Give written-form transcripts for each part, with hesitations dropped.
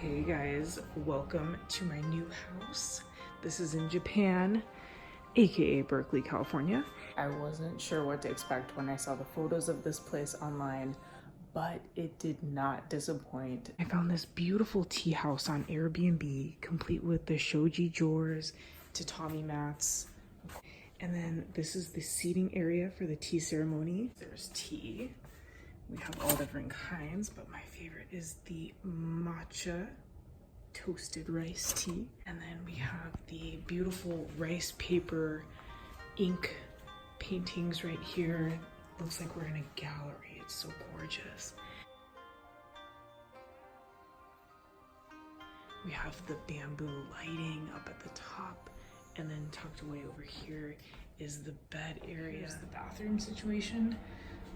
Hey guys, welcome to my new house. This is in Japan, aka Berkeley, California. I wasn't sure what to expect when I saw the photos of this place online, but it did not disappoint. I found this beautiful tea house on Airbnb, complete with the shoji drawers, tatami mats, and then this is the seating area for the tea ceremony. There's tea. We have all different kinds, but my favorite is the matcha toasted rice tea. And then we have the beautiful rice paper ink paintings right here. Looks like we're in a gallery. It's so gorgeous. We have the bamboo lighting up at the top, and then tucked away over here is the bed area. Here's the bathroom situation.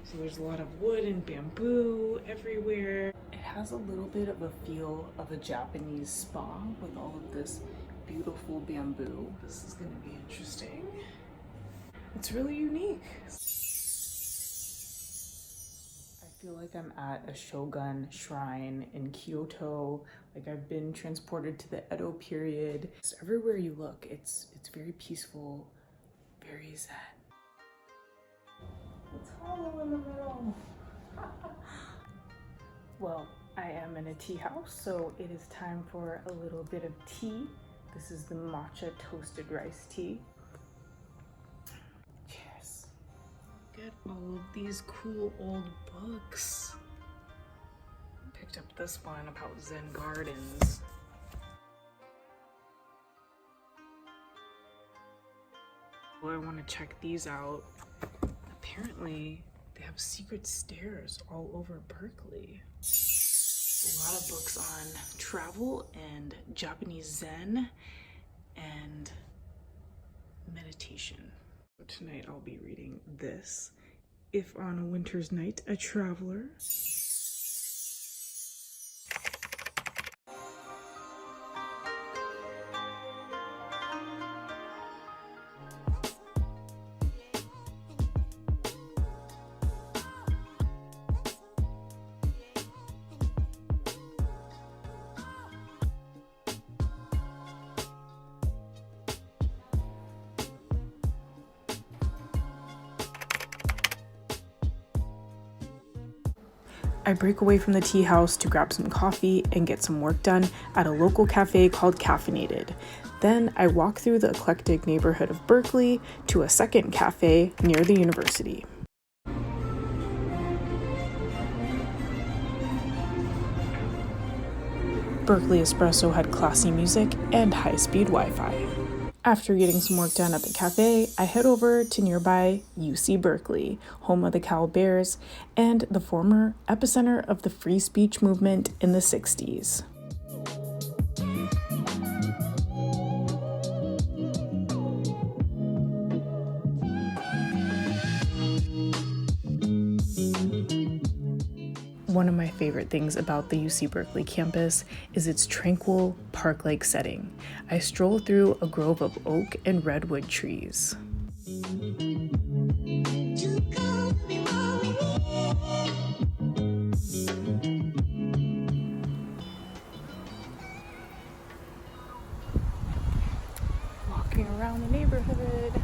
So there's a lot of wood and bamboo everywhere. It has a little bit of a feel of a Japanese spa with all of this beautiful bamboo. This is gonna be interesting. It's really unique. I feel like I'm at a shogun shrine in Kyoto. Like I've been transported to the Edo period. So everywhere you look, it's very peaceful, very zen. It's hollow in the middle. Well, I am in a tea house, so it is time for a little bit of tea. This is the matcha toasted rice tea. Cheers. Get all of these cool old books. Picked up this one about Zen gardens. Well, I want to check these out. Apparently, they have secret stairs all over Berkeley. A lot of books on travel and Japanese Zen and meditation. So tonight I'll be reading this, If on a Winter's Night, a Traveler. I break away from the tea house to grab some coffee and get some work done at a local cafe called Caffeinated. Then I walk through the eclectic neighborhood of Berkeley to a second cafe near the university. Berkeley Espresso had classy music and high-speed Wi-Fi. After getting some work done at the cafe, I head over to nearby UC Berkeley, home of the Cal Bears, and the former epicenter of the free speech movement in the 60s. One of my favorite things about the UC Berkeley campus is its tranquil, park-like setting. I stroll through a grove of oak and redwood trees. Walking around the neighborhood.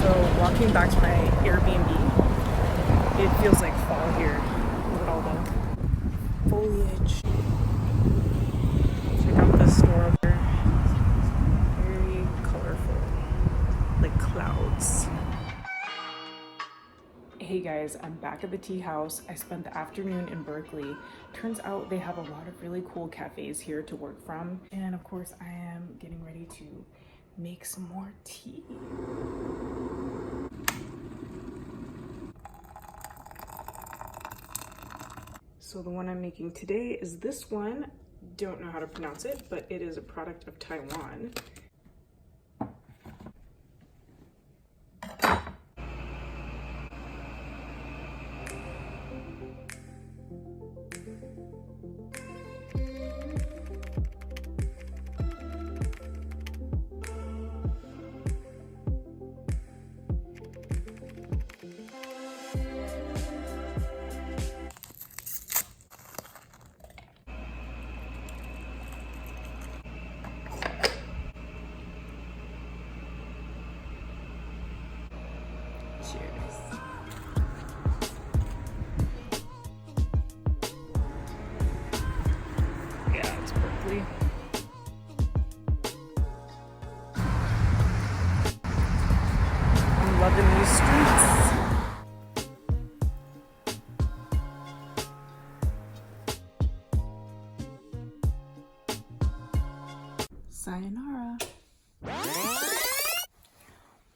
So walking back to my Airbnb, it feels like fall here. Look at all the foliage. Check out this store over there. Very colorful, like clouds. Hey guys, I'm back at the tea house. I spent the afternoon in Berkeley. Turns out they have a lot of really cool cafes here to work from. And of course, I am getting ready to make some more tea. So the one I'm making today is this one. Don't know how to pronounce it, but it is a product of Taiwan. Japanese streets. Sayonara.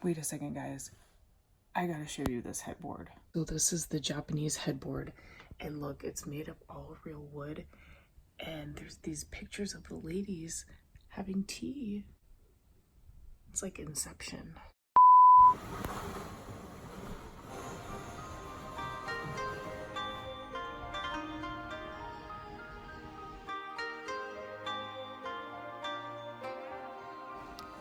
Wait a second, guys. I gotta show you this headboard. So this is the Japanese headboard. And look, it's made of all real wood. And there's these pictures of the ladies having tea. It's like Inception.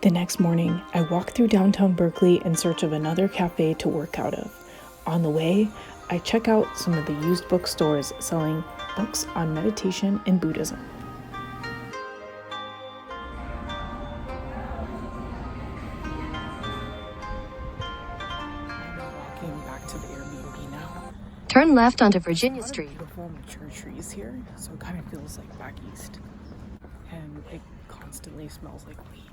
The next morning, I walked through downtown Berkeley in search of another cafe to work out of. On the way, I check out some of the used bookstores selling books on meditation and Buddhism. I'm walking back to the Airbnb now. Turn left onto Virginia Street. Beautiful mature trees here, so it kind of feels like back east. And it constantly smells like weed.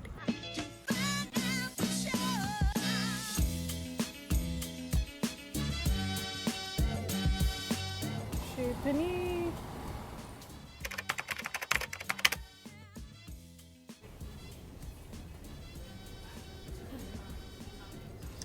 Tiffany.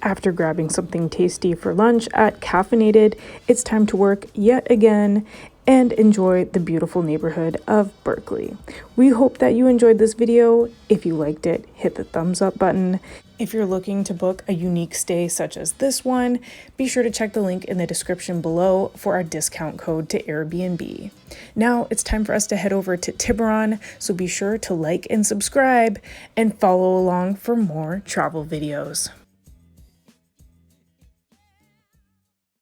After grabbing something tasty for lunch at Caffeinated, it's time to work yet again and enjoy the beautiful neighborhood of Berkeley. We hope that you enjoyed this video. If you liked it, hit the thumbs up button. If you're looking to book a unique stay such as this one, be sure to check the link in the description below for our discount code to Airbnb. Now it's time for us to head over to Tiburon, so be sure to like and subscribe and follow along for more travel videos.